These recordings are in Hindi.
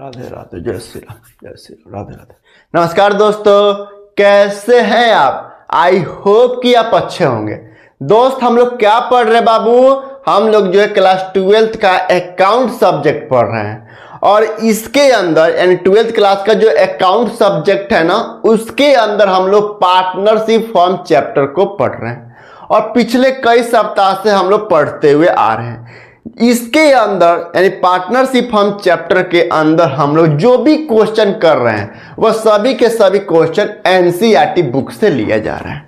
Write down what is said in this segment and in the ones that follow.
राधे राधे, जय श्री राम, जय श्री राम, राधे राधे। नमस्कार दोस्तों, कैसे हैं आप? आई होप कि आप अच्छे होंगे। दोस्त, हम लोग क्या पढ़ रहे हैं बाबू? हम लोग जो है क्लास 12th का अकाउंट सब्जेक्ट पढ़ रहे हैं और इसके अंदर यानी 12th क्लास का जो अकाउंट सब्जेक्ट है ना, उसके अंदर हम लोग पार्टनरशिप फॉर्म चैप्टर को पढ़ रहे हैं और पिछले कई सप्ताह से हम लोग पढ़ते हुए आ रहे हैं। इसके अंदर यानी पार्टनरशिप फॉर्म चैप्टर के अंदर हम लोग जो भी क्वेश्चन कर रहे हैं वह सभी के सभी क्वेश्चन एनसीईआरटी बुक से लिया जा रहा है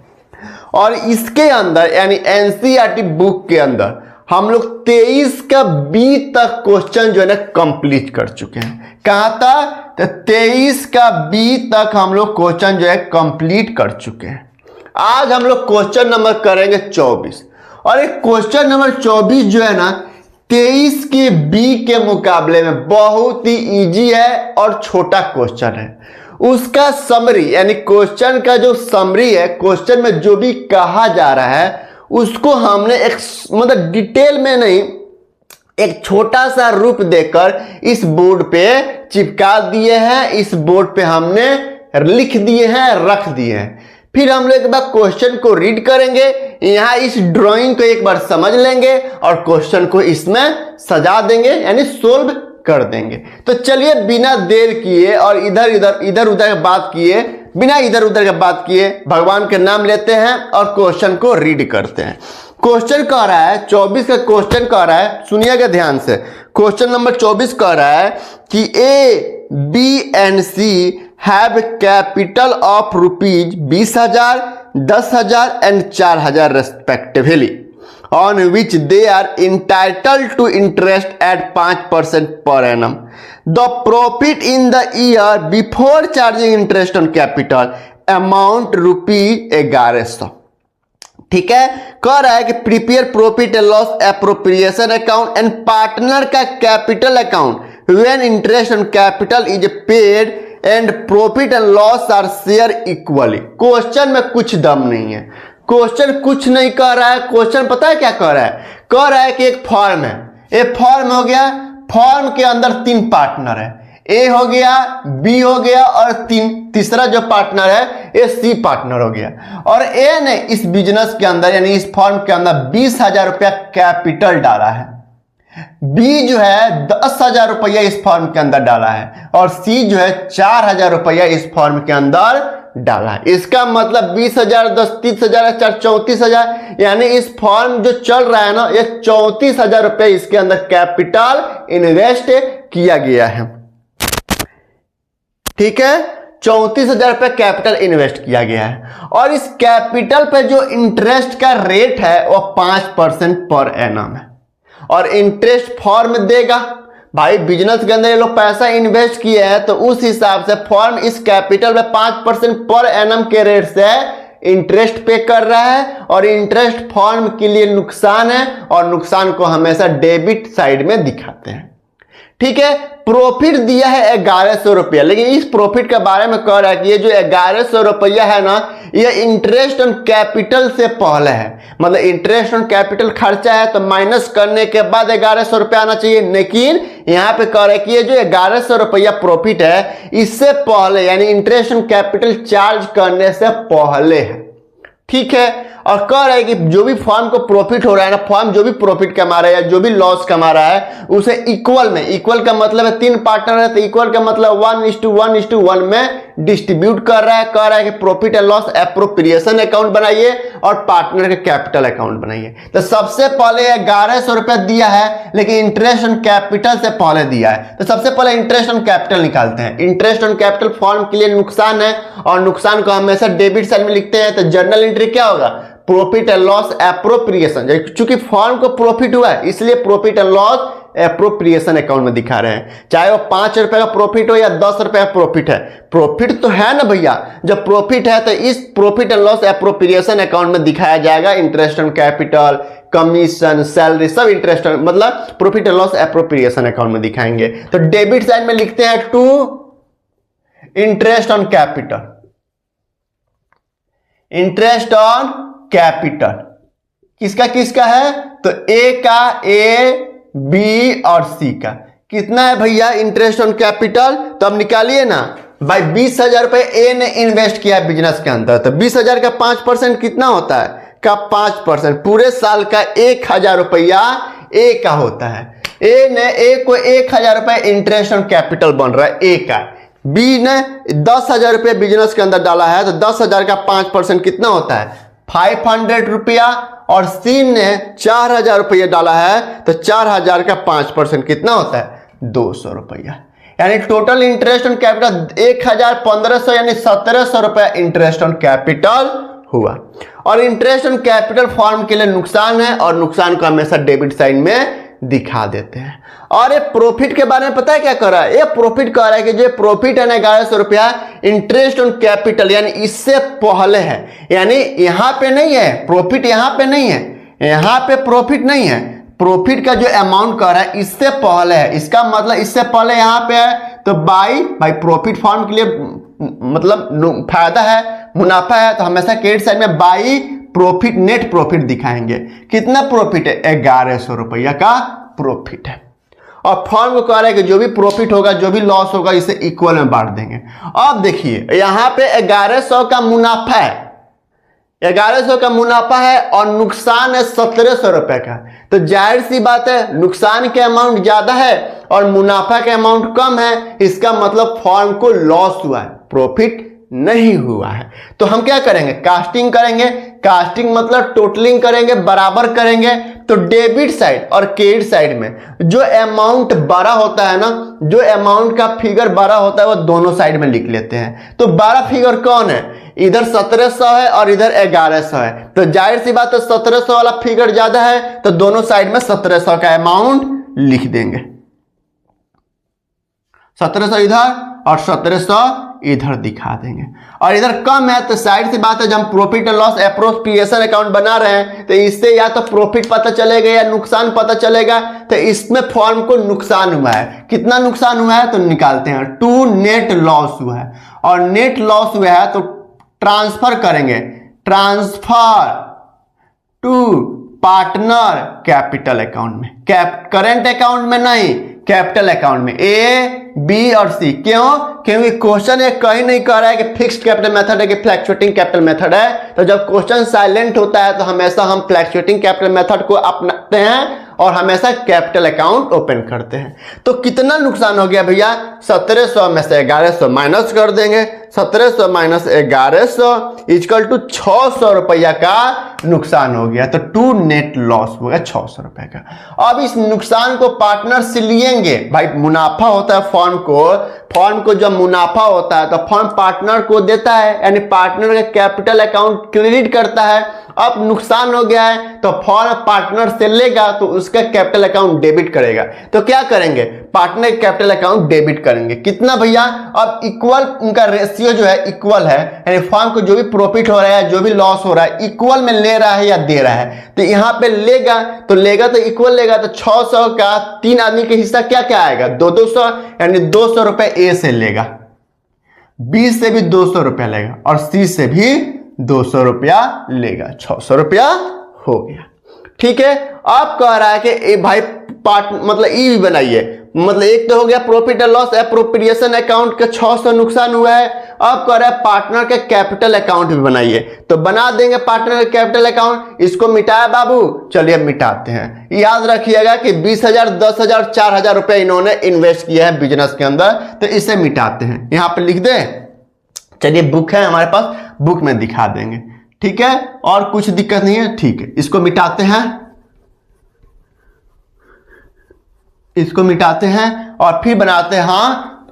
और इसके अंदर यानी एनसीईआरटी बुक के अंदर हम लोग 23 का बी तक क्वेश्चन जो है ना कंप्लीट कर चुके हैं। कहां तक? तो 23 का बी तक हम लोग क्वेश्चन जो है कंप्लीट कर चुके हैं। आज हम लोग क्वेश्चन नंबर करेंगे 24 और एक क्वेश्चन नंबर 24 जो है ना 23 के बी के मुकाबले में बहुत ही इजी है और छोटा क्वेश्चन है। उसका समरी यानी क्वेश्चन का जो समरी है, क्वेश्चन में जो भी कहा जा रहा है उसको हमने एक मतलब डिटेल में नहीं, एक छोटा सा रूप देकर इस बोर्ड पे चिपका दिए हैं। इस बोर्ड पे हमने लिख दिए हैं, रख दिए हैं। फिर हम लोग एक बार क्वेश्चन को रीड करेंगे, यहाँ इस ड्राइंग को एक बार समझ लेंगे और क्वेश्चन को इसमें सजा देंगे यानी सोल्व कर देंगे। तो चलिए बिना देर किए और इधर उधर बात किए, बिना इधर उधर की बात किए भगवान के नाम लेते हैं और क्वेश्चन को रीड करते हैं। क्वेश्चन कह रहा है 24 का क्वेश्चन कह रहा है, सुनिएगा ध्यान से। क्वेश्चन नंबर 24 कह रहा है कि A, B and C have capital of rupees 20,000, 10,000 and 4,000 respectively, on which they are entitled to interest at 5% per annum. The profit in the year before charging interest on capital amount rupees 1100. ठीक है, कह रहा है कि prepare profit and loss appropriation account and partner का capital account when interest on capital is paid and profit and loss are share equally. Question में कुछ दम नहीं है, क्वेश्चन कुछ नहीं कह रहा है। क्वेश्चन पता है क्या कह रहा है? कह रहा है कि एक फॉर्म है, एक फॉर्म हो गया, फॉर्म के अंदर 3 पार्टनर है, ए हो गया, बी हो गया और तीसरा जो पार्टनर है ये सी पार्टनर हो गया। और ए ने इस बिजनेस के अंदर यानी इस फॉर्म के अंदर 20,000 रुपया कैपिटल डाला है, बी जो है 10,000 रुपया इस फॉर्म के अंदर डाला है और सी जो है 4,000 रुपया इस फॉर्म के अंदर डाला है। इसका मतलब 20,000, 10, 30,000, 4, 34,000 यानी इस फॉर्म जो चल रहा है ना ये 34,000 रुपया इसके अंदर कैपिटल इन्वेस्ट किया गया है। ठीक है, 34,000 रुपया कैपिटल इन्वेस्ट किया गया है और इस कैपिटल पे जो इंटरेस्ट का रेट है वो 5% पर एनम है और इंटरेस्ट फॉर्म देगा। भाई बिजनेस के अंदर ये लोग पैसा इन्वेस्ट किए हैं तो उस हिसाब से फॉर्म इस कैपिटल में 5% पर एनम के रेट से इंटरेस्ट पे कर रहा है और इंटरेस्ट फॉर्म के लिए नुकसान है और नुकसान को हमेशा डेबिट साइड में दिखाते हैं। ठीक है, प्रॉफिट दिया है 1100 रुपया, लेकिन इस प्रॉफिट के बारे में कह रहा है कि ये जो 1100 रुपया है ना ये इंटरेस्ट ऑन कैपिटल से पहले है। मतलब इंटरेस्ट ऑन कैपिटल खर्चा है तो माइनस करने के बाद 1100 रुपया आना चाहिए, लेकिन यहाँ पे कह रहा है कि ये जो 1100 रुपया प्रॉफिट है इससे पहले यानी इंटरेस्ट ऑन कैपिटल चार्ज करने से पहले है। ठीक है, और कह रहा है कि जो भी फॉर्म को प्रॉफिट हो रहा है ना, फॉर्म जो भी प्रॉफिट कमा रहा है या जो भी लॉस कमा रहा है उसे इक्वल में, इक्वल का मतलब है 3 पार्टनर है तो इक्वल का मतलब 1:1:1 में डिस्ट्रीब्यूट कर रहा है। कह रहा है कि profit and loss appropriation account बनाइए और पार्टनर के कैपिटल अकाउंट बनाइए। तो सबसे पहले 1100 रुपया दिया है लेकिन इंटरेस्ट ऑन कैपिटल से पहले दिया है तो सबसे पहले इंटरेस्ट ऑन कैपिटल निकालते हैं। इंटरेस्ट ऑन कैपिटल फॉर्म के लिए नुकसान है और नुकसान को हमेशा डेबिट साइड में लिखते हैं। तो जर्नल एंट्री क्या होगा? Profit and loss appropriation. चूंकि फॉर्म को प्रॉफिट हुआ है इसलिए profit and loss appropriation account में दिखा रहे हैं, चाहे वो 5 रुपए का प्रॉफिट हो या 10 रुपए का प्रॉफिट है। प्रॉफिट तो है ना भैया, जब प्रॉफिट है तो इस profit and loss appropriation account में दिखाया जाएगा। Interest on capital, commission, salary सब इंटरेस्ट मतलब profit and loss appropriation account में दिखाएंगे। तो डेबिट साइड में लिखते हैं to interest on capital, interest on capital किसका किसका है? तो ए का, ए बी और सी का कितना है भैया इंटरेस्ट ऑन कैपिटल, तो अब निकालिए ना भाई। 20,000 रुपए ए ने इन्वेस्ट किया है बिजनेस के अंदर, तो 20,000 का 5% कितना होता है का 5%, पूरे साल का 1,000 रुपया ए का होता है। ए को 1,000 रुपए इंटरेस्ट ऑन कैपिटल बन रहा है ए का। बी ने 10,000 रुपये बिजनेस के अंदर डाला है, तो 10,000 का 5% कितना होता है 500 रुपया। और सी ने 4,000 रुपया डाला है, तो 4,000 का 5% कितना होता है 200 रुपया। यानी टोटल इंटरेस्ट ऑन कैपिटल 1,000, यानी 1,700 रुपया इंटरेस्ट ऑन कैपिटल हुआ। और इंटरेस्ट ऑन कैपिटल फॉर्म के लिए नुकसान है, और नुकसान को हमेशा डेबिट साइड में दिखा देते हैं। और ये प्रॉफिट के बारे में पता है क्या कर रहा है, ये प्रॉफिट कह रहा है कि जो प्रॉफिट है ना 1,100 रुपया इंटरेस्ट ऑन कैपिटल, यानी इससे पहले है, यानी यहां पे नहीं है प्रॉफिट, यहां पे नहीं है, यहां पे प्रॉफिट नहीं है। प्रॉफिट का जो अमाउंट कह रहा है इससे पहले है, इसका मतलब इससे पहले यहां पे है, तो बाई प्रॉफिट फॉर्म के लिए मतलब फायदा है, मुनाफा है, तो हमेशा क्रेडिट साइड में बाई प्रॉफिट, नेट प्रॉफिट दिखाएंगे। कितना प्रॉफिट है 1,100 रुपया का प्रॉफिट है। और फॉर्म को कह रहा है कि जो भी प्रॉफिट होगा, जो भी लॉस होगा, इसे इक्वल में बांट देंगे। अब देखिए यहां पे 1,100 का मुनाफा है, 1,100 का मुनाफा है, और नुकसान है 1,700 रुपए का। तो जाहिर सी बात है नुकसान के अमाउंट ज्यादा है और मुनाफा के अमाउंट कम है, इसका मतलब फॉर्म को लॉस हुआ है, प्रॉफिट नहीं हुआ है। तो हम क्या करेंगे, कास्टिंग करेंगे। कास्टिंग मतलब टोटलिंग करेंगे, बराबर करेंगे। तो डेबिट साइड और क्रेडिट साइड में जो अमाउंट बड़ा होता है ना, जो अमाउंट का फिगर बड़ा होता है, वो दोनों साइड में लिख लेते हैं। तो बड़ा फिगर कौन है, इधर 1,700 है और इधर 1,100 है। तो जाहिर सी बात है 1,700 वाला फिगर ज्यादा है, तो दोनों साइड में 1,700 का अमाउंट लिख देंगे। 1,700 इधर और 1,700 इधर दिखा देंगे। और इधर कम है, तो साइड से बात है जब हम profit and loss appropriation account बना रहे हैं, तो इससे या तो प्रॉफिट पता चलेगा या नुकसान पता चलेगा। तो इसमें फॉर्म को नुकसान हुआ है, कितना नुकसान हुआ है तो निकालते हैं, 2 नेट लॉस हुआ है। और नेट लॉस हुआ है तो ट्रांसफर करेंगे, transfer to partner capital account में, करेंट अकाउंट में नहीं, कैपिटल अकाउंट में, ए बी और सी। क्यों, क्योंकि क्वेश्चन ये कहीं नहीं कह रहा है कि फिक्स्ड कैपिटल मेथड है कि फ्लक्चुएटिंग कैपिटल मेथड है। तो जब क्वेश्चन साइलेंट होता है तो हमेशा हम फ्लक्चुएटिंग कैपिटल मेथड को अपनाते हैं और हमेशा कैपिटल अकाउंट ओपन करते हैं। तो कितना नुकसान हो गया भैया, 1,700 में से 1,100 माइनस कर देंगे, 1,700 माइनस 1,100 इक्वल टू 600 रुपया का नुकसान हो गया। तो 2 नेट लॉस हो गया 600 रुपए का। अब इस नुकसान को पार्टनर से लिएंगे भाई, मुनाफा होता है फॉर्म को जब मुनाफा होता है तो फॉर्म पार्टनर को देता है, यानी पार्टनर का कैपिटल अकाउंट क्रेडिट करता है। अब नुकसान हो गया है तो फॉर्म पार्टनर से लेगा तो उसका कैपिटल अकाउंट डेबिट करेगा। तो क्या करेंगे, पार्टनर कैपिटल अकाउंट डेबिट करेंगे। कितना भैया, अब इक्वल उनका रेशियो जो है इक्वल है, यानी फॉर्म को जो भी प्रॉफिट हो रहा है, जो भी लॉस हो रहा है, इक्वल में ले रहा है या दे रहा है। तो यहां पे लेगा तो इक्वल लेगा, तो 600 का 3 आदमी के हिस्सा क्या क्या आएगा 200, यानी 200 रुपए ए से लेगा, बी से भी 200 रुपया लेगा और सी से भी 200 रुपया लेगा, 600 रुपया हो गया। ठीक है, आप कह रहा है कि भाई मतलब ई भी बनाइए, मतलब एक तो हो गया profit and loss appropriation account का 600 नुकसान हुआ है। अब कह रहा है पार्टनर के कैपिटल अकाउंट भी बनाइए, तो बना देंगे पार्टनर का कैपिटल अकाउंट। इसको मिटाया बाबू, चलिए मिटाते हैं। याद रखिएगा कि 20,000, 10,000, 4,000 रुपया इन्होंने इन्वेस्ट किया है बिजनेस के अंदर, तो इसे मिटाते हैं। यहां पर लिख दें, चलिए बुक है हमारे पास, बुक में दिखा देंगे। ठीक है, और कुछ दिक्कत नहीं है। ठीक है, इसको मिटाते हैं, इसको मिटाते हैं और फिर बनाते हैं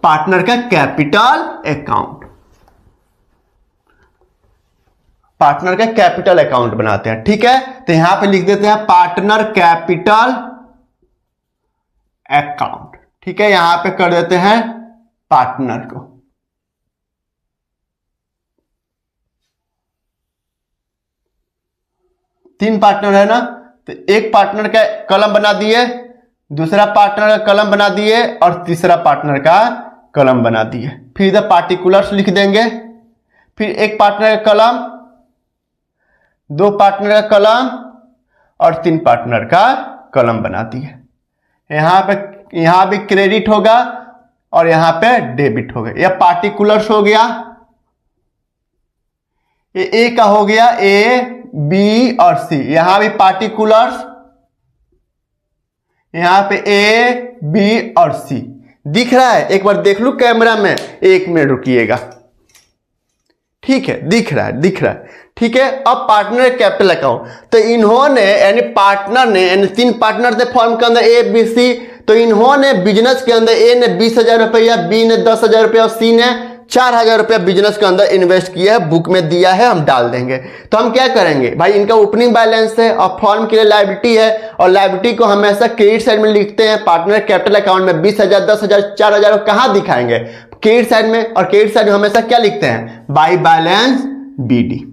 पार्टनर का कैपिटल अकाउंट। पार्टनर का कैपिटल अकाउंट बनाते हैं। ठीक है, तो यहां पे लिख देते हैं पार्टनर कैपिटल अकाउंट। ठीक है, यहां पे कर देते हैं पार्टनर को। तीन पार्टनर है ना, तो एक पार्टनर का कलम बना दिए, दूसरा पार्टनर का कलम बना दिए और तीसरा पार्टनर का कलम बना दिए। फिर इधर पार्टिकुलर्स लिख देंगे, फिर एक पार्टनर का कलम, 2 पार्टनर का कलम और 3 पार्टनर का कलम बना दिए। यहां पे यहां भी क्रेडिट होगा और यहां पे डेबिट होगा। यह पार्टिकुलर्स हो गया, ये ए का हो गया, ए बी और सी। यहां भी पार्टिकुलर्स, यहां पे ए बी और सी दिख रहा है। एक बार देख लू कैमरा में, 1 मिनट रुकिएगा। ठीक है, दिख रहा है, दिख रहा है। ठीक है, अब पार्टनर कैपिटल अकाउंट, तो इन्होंने यानी पार्टनर ने, यानी 3 पार्टनर थे फॉर्म के अंदर ए बी सी, तो इन्होंने बिजनेस के अंदर ए ने 20,000 रुपया, बी ने 10,000 रुपया और सी ने 4,000 रुपया बिजनेस के अंदर इन्वेस्ट किया है। बुक में दिया है, हम डाल देंगे। तो हम क्या करेंगे भाई, इनका ओपनिंग बैलेंस है और फॉर्म के लिए लायबिलिटी है, और लायबिलिटी को हमेशा क्रेडिट साइड में लिखते हैं। पार्टनर कैपिटल अकाउंट में 20,000, 10,000, 4,000 कहां दिखाएंगे, क्रेडिट साइड में। और क्रेडिट साइड में हमेशा क्या लिखते हैं, by balance BD,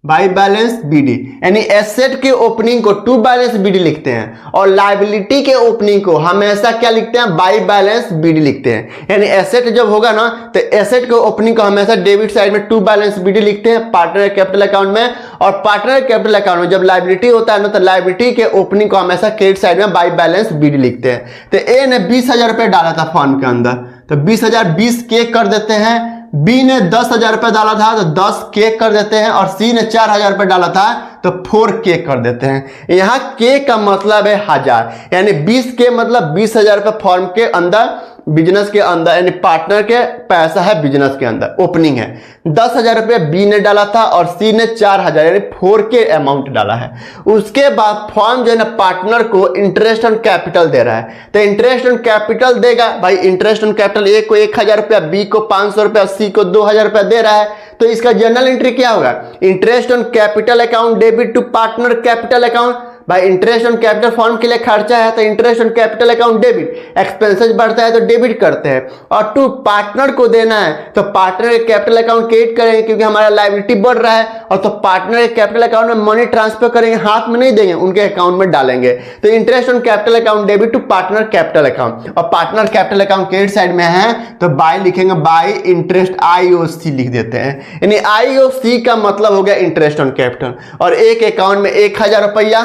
by balance BD, यानी एसेट के ओपनिंग को टू बैलेंस बीडी लिखते हैं, और लायबिलिटी के ओपनिंग को हमेशा क्या लिखते हैं, बाई बैलेंस बीडी लिखते हैं। यानी एसेट जब होगा ना, तो एसेट के ओपनिंग को हमेशा डेबिट साइड में टू बैलेंस बीडी लिखते हैं पार्टनर कैपिटल अकाउंट में, और पार्टनर कैपिटल अकाउंट में जब लायबिलिटी होता है ना, तो लायबिलिटी के ओपनिंग को हमेशा क्रेडिट साइड में बाई बैलेंस बीडी लिखते हैं। तो ए ने 20,000 रुपये डाला था फॉर्म के अंदर, तो 20,000 20 के कर देते हैं। बी ने 10,000 रुपये डाला था तो 10 के कर देते हैं, और सी ने 4,000 रुपये डाला था तो 4 के कर देते हैं। यहां के का मतलब है 1000, यानी 20 के मतलब 20,000 रुपये फॉर्म के अंदर, बिजनेस के अंदर, यानी पार्टनर के पैसा है बिजनेस के अंदर, ओपनिंग है। 10,000 रुपये बी ने डाला था और सी ने 4,000, यानी 4 के अमाउंट डाला है। उसके बाद फॉर्म जो है ना, पार्टनर को इंटरेस्ट ऑन कैपिटल दे रहा है, तो इंटरेस्ट ऑन कैपिटल देगा भाई। इंटरेस्ट ऑन कैपिटल ए को 1,000 रुपया, बी को 500 रुपया, सी को 2,000 रुपया दे रहा है। तो इसका जर्नल एंट्री क्या होगा, interest on capital account debit to partner capital account. भाई इंटरेस्ट ऑन कैपिटल फॉर्म के लिए खर्चा है, तो interest on capital account debit, expenses बढ़ता है तो डेबिट करते हैं, और टू पार्टनर को देना है तो पार्टनर के कैपिटल अकाउंट क्रेडिट करेंगे क्योंकि हमारा लायबिलिटी बढ़ रहा है, और तो पार्टनर के कैपिटल अकाउंट में मनी ट्रांसफर करेंगे, हाथ में नहीं देंगे, उनके अकाउंट में डालेंगे। तो interest on capital account debit to partner capital account, और partner capital account credit side में है तो बाय लिखेंगे, बाय इंटरेस्ट IOC लिख देते हैं। यानी IOC का मतलब हो गया इंटरेस्ट ऑन कैपिटल। और एक अकाउंट में 1,000 रुपया,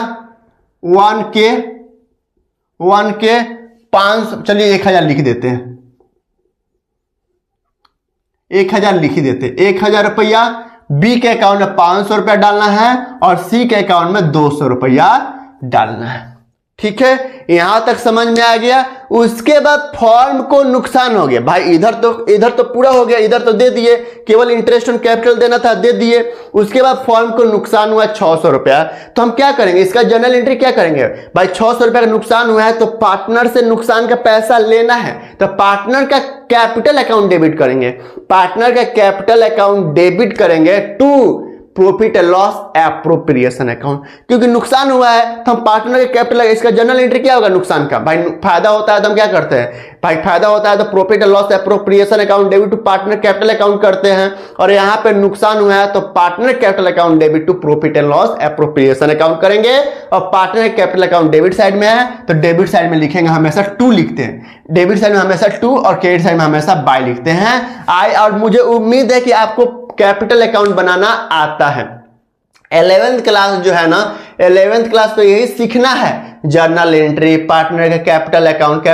1 के 5, चलिए 1,000 लिख देते हैं, 1,000 लिख देते हैं। 1,000 रुपया बी के अकाउंट में 500 रुपया डालना है, और सी के अकाउंट में 200 रुपया डालना है। ठीक है, यहां तक समझ में आ गया। उसके बाद फॉर्म को नुकसान हो गया भाई, इधर तो पूरा हो गया, इधर तो दे दिए, केवल इंटरेस्ट ऑन कैपिटल देना था, दे दिए। उसके बाद फॉर्म को नुकसान हुआ 600 रुपया, तो हम क्या करेंगे, इसका जर्नल एंट्री क्या करेंगे भाई। 600 रुपया का नुकसान हुआ है तो पार्टनर से नुकसान का पैसा लेना है, तो पार्टनर का कैपिटल अकाउंट डेबिट करेंगे, पार्टनर का कैपिटल अकाउंट डेबिट करेंगे to profit and loss appropriation account, क्योंकि नुकसान हुआ है तो हम पार्टनर के कैपिटल, इसका जर्नल एंट्री क्या होगा नुकसान का भाई। फायदा होता है तो हम क्या करते हैं भाई, फायदा होता है तो profit and loss appropriation account debit to partner capital account करते हैं, और यहां पे नुकसान हुआ है तो partner capital account debit to profit and loss appropriation account करेंगे। और partner capital account debit side में है तो डेबिट साइड में लिखेंगे हमेशा 2 लिखते हैं, डेबिट साइड में हमेशा 2 और क्रेडिट साइड में हमेशा बाय लिखते हैं। और मुझे उम्मीद है कि आपको कैपिटल अकाउंट बनाना आता है। 11th क्लास जो है ना, 11th क्लास तो यही सीखना है, जर्नल एंट्री, पार्टनर का कैपिटल अकाउंट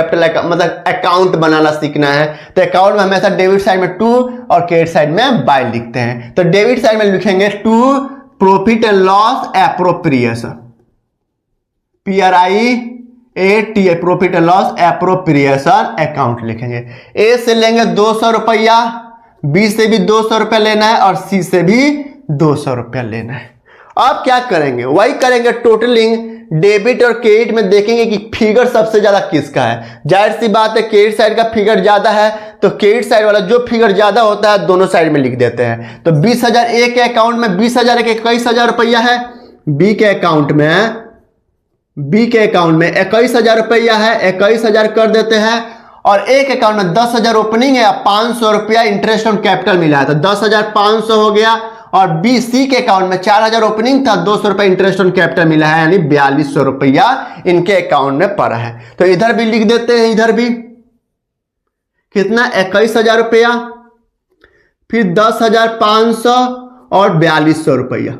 मतलब अकाउंट बनाना सीखना है। तो अकाउंट में हमेशा डेबिट साइड में 2 और क्रेडिट साइड में बाय लिखते हैं। तो डेबिट साइड में लिखेंगे 2 profit and loss appropriation, PRIAT, profit and loss appropriation account लिखेंगे। ए से लेंगे 200 रुपया, बी से भी 200 रुपया लेना है, और सी से भी 200 रुपया लेना है। अब क्या करेंगे, वही करेंगे टोटलिंग डेबिट और क्रेडिट में, देखेंगे कि फिगर सबसे ज्यादा किसका है। जाहिर सी बात है क्रेडिट साइड का फिगर ज्यादा है, तो क्रेडिट साइड वाला जो फिगर ज्यादा होता है दोनों साइड में लिख देते हैं। तो 20,000 ए के अकाउंट में 20,000 21,000 रुपया है, बी के अकाउंट में 21,000 रुपया है, 21,000 कर देते हैं। और एक अकाउंट में 10,000 ओपनिंग है, 500 रुपया इंटरेस्ट ऑन कैपिटल मिला है, तो 10,500 हो गया। और बी सी के अकाउंट में 4,000 ओपनिंग था, 200 रुपया इंटरेस्ट ऑन कैपिटल मिला है, यानी 4,200 रुपया इनके अकाउंट में पड़ा है। तो इधर भी लिख देते हैं, इधर भी कितना 21,000 रुपया, फिर 10,500 और 4,200 रुपया।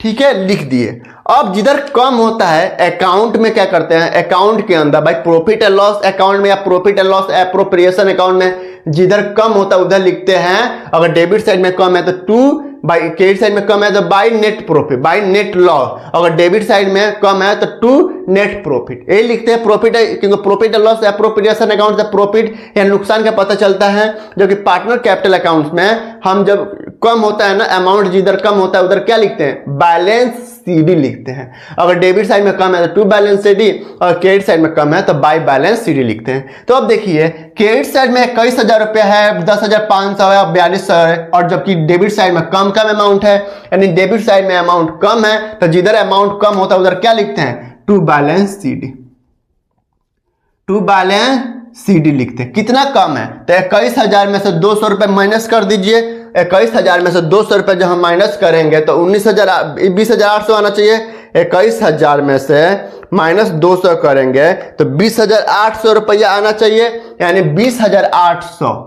ठीक है, लिख दिए। अब जिधर कम होता है अकाउंट में क्या करते हैं, अकाउंट के अंदर भाई प्रॉफिट एंड लॉस अकाउंट में या profit and loss appropriation account में जिधर कम होता है उधर लिखते हैं, अगर डेबिट साइड में कम है तो टू, बाई क्रेडिट साइड में कम है तो by net profit, by net loss, अगर डेबिट साइड में कम है तो टू नेट प्रॉफिट। यही लिखते हैं प्रॉफिट है, क्योंकि profit and loss appropriation account से प्रॉफिट या नुकसान का पता चलता है, जो कि पार्टनर कैपिटल अकाउंट में हम जब कम होता है ना अमाउंट, जिधर कम होता है उधर क्या लिखते हैं, बैलेंस सीडी लिखते हैं। अगर डेबिट साइड में कम है तो टू बैलेंस सीडी, और क्रेडिट साइड में कम है तो बाई बैलेंस सीडी लिखते हैं। तो अब देखिए क्रेडिट साइड में 21,000 रुपया है, 10,500 है, 4200 है, और जबकि डेबिट साइड में कम अमाउंट है, यानी डेबिट साइड में अमाउंट कम है तो जिधर अमाउंट कम होता है उधर क्या लिखते हैं, to balance CD, to balance CD लिखते हैं। कितना कम है तो 21,000 में से 200 रुपए माइनस कर दीजिए, 21,000 में से 200 रुपए जब हम माइनस करेंगे तो 20,800 आना चाहिए। 21,000 में से माइनस 200 करेंगे तो 20,800 रुपया आना चाहिए, यानी 20,800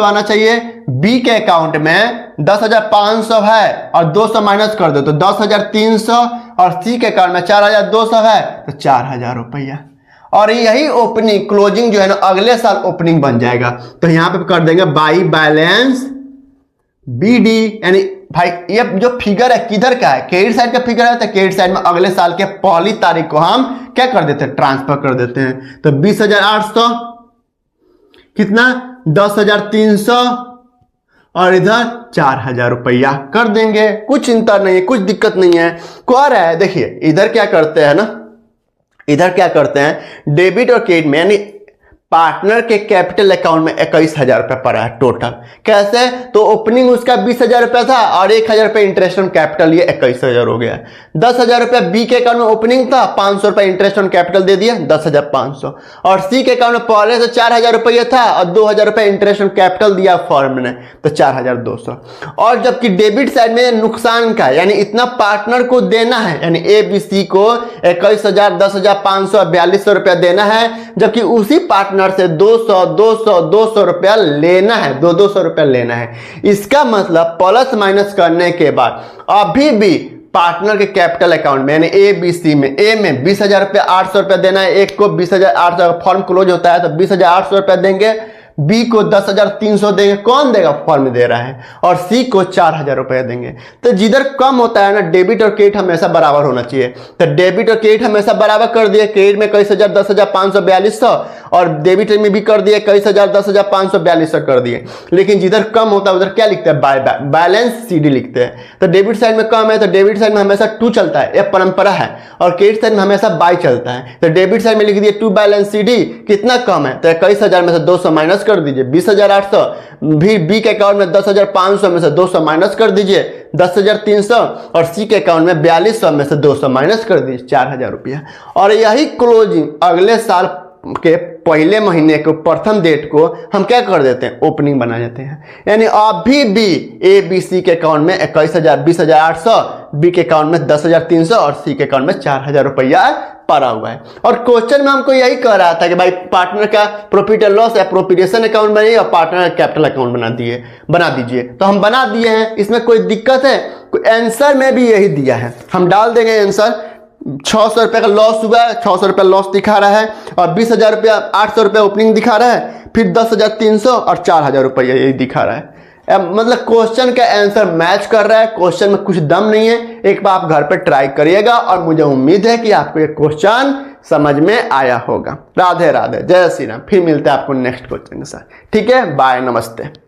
आना चाहिए। बी के अकाउंट में 10,500 है और 200 माइनस कर दो तो 10,300, और सी के अकाउंट में 4,200 है तो 4,000 रुपया। और यही ओपनिंग क्लोजिंग जो है ना अगले साल ओपनिंग बन जाएगा। तो यहां पे कर देंगे बाई बैलेंस बीडी, यानी भाई ये जो फिगर है किधर का है, क्रेडिट साइड का फिगर है तो क्रेडिट साइड में अगले साल के पहली तारीख को हम क्या कर देते हैं, ट्रांसफर कर देते हैं। तो 20,800 कितना 10,300 और इधर 4,000 रुपया कर देंगे। कुछ चिंता नहीं है, कुछ दिक्कत नहीं है। कह रहा है देखिए इधर क्या करते हैं ना, इधर क्या करते हैं डेबिट और क्रेडिट में, यानी पार्टनर के कैपिटल अकाउंट में 21,000 रुपया पड़ा है टोटल। कैसे, तो ओपनिंग उसका 20,000 रुपया था और 1,000 रुपया इंटरेस्ट ऑन कैपिटल, ये 21,000 हो गया। 10,000 रुपया बी के अकाउंट में ओपनिंग था, 500 रुपया इंटरेस्ट ऑन कैपिटल दे दिया, 10,500। और सी के अकाउंट में पहले से 4,000 रुपया था और 2,000 रुपया इंटरेस्ट ऑन कैपिटल दिया फर्म ने, तो 4,200। और जबकि डेबिट साइड में नुकसान का, यानी इतना पार्टनर को देना है, यानी ए बी सी को 21,000, 10,500, 4,200 रुपया देना है, जबकि उसी पार्टनर से 200 रुपया लेना है, 200 रुपया लेना है। इसका मतलब प्लस माइनस करने के बाद अभी भी पार्टनर के कैपिटल अकाउंट में, यानी ए बी सी में, ए में 20,000 रुपया 800 रुपया देना है, एक को 20,800, फॉर्म क्लोज होता है तो 20,800 रुपया देंगे, बी को 10,300 देंगे, कौन देगा, फर्म दे रहा है, और सी को 4,000 रुपया देंगे। तो जिधर कम होता है ना डेबिट और क्रेडिट हमेशा बराबर होना चाहिए, तो डेबिट और क्रेडिट हमेशा बराबर कर दिए। क्रेडिट में 21,000, 10,500, 4,200, और डेबिट में भी कर दिए 21,000, 10,500, 4,200 कर दिए। लेकिन जिधर कम होता है उधर क्या लिखते हैं, बाय बैलेंस सीडी लिखते हैं। तो डेबिट साइड में कम है तो डेबिट साइड में हमेशा टू चलता है, यह परंपरा है, और क्रेडिट साइड में हमेशा बाय चलता है। तो डेबिट साइड में लिख दिए टू बैलेंस सीडी, कितना कम है तो 21,000 में से 200 माइनस कर दीजिए, 20,800। भी बी के अकाउंट में 10,500 में से 200 माइनस कर दीजिए, 10,300, और सी के अकाउंट में 4,200 में से 200 माइनस कर दीजिए, 4,000 रुपया। और यही क्लोजिंग अगले साल के पहले महीने को प्रथम डेट को हम क्या कर देते हैं, ओपनिंग बना देते हैं। यानी अभी भी ए बी सी के अकाउंट में 21,000, 20,800, बी के अकाउंट में 10,300 और सी के अकाउंट में 4,000 रुपया पड़ा हुआ है। और क्वेश्चन में हमको यही कह रहा था कि भाई पार्टनर का profit and loss appropriation account बनाइए और पार्टनर कैपिटल अकाउंट बना दीजिए। तो हम बना दिए हैं, इसमें कोई दिक्कत है? आंसर में भी यही दिया है, हम डाल देंगे आंसर। 600 रुपये का लॉस हुआ है, 600 रुपये लॉस दिखा रहा है, और 20,000 रुपया 800 रुपये ओपनिंग दिखा रहा है, फिर 10,300 और 4,000 रुपया यही दिखा रहा है। मतलब क्वेश्चन का आंसर मैच कर रहा है, क्वेश्चन में कुछ दम नहीं है। एक बार आप घर पे ट्राई करिएगा और मुझे उम्मीद है कि आपको ये क्वेश्चन समझ में आया होगा। राधे राधे, जय श्री राम। फिर मिलते हैं आपको नेक्स्ट क्वेश्चन के साथ। ठीक है, बाय, नमस्ते।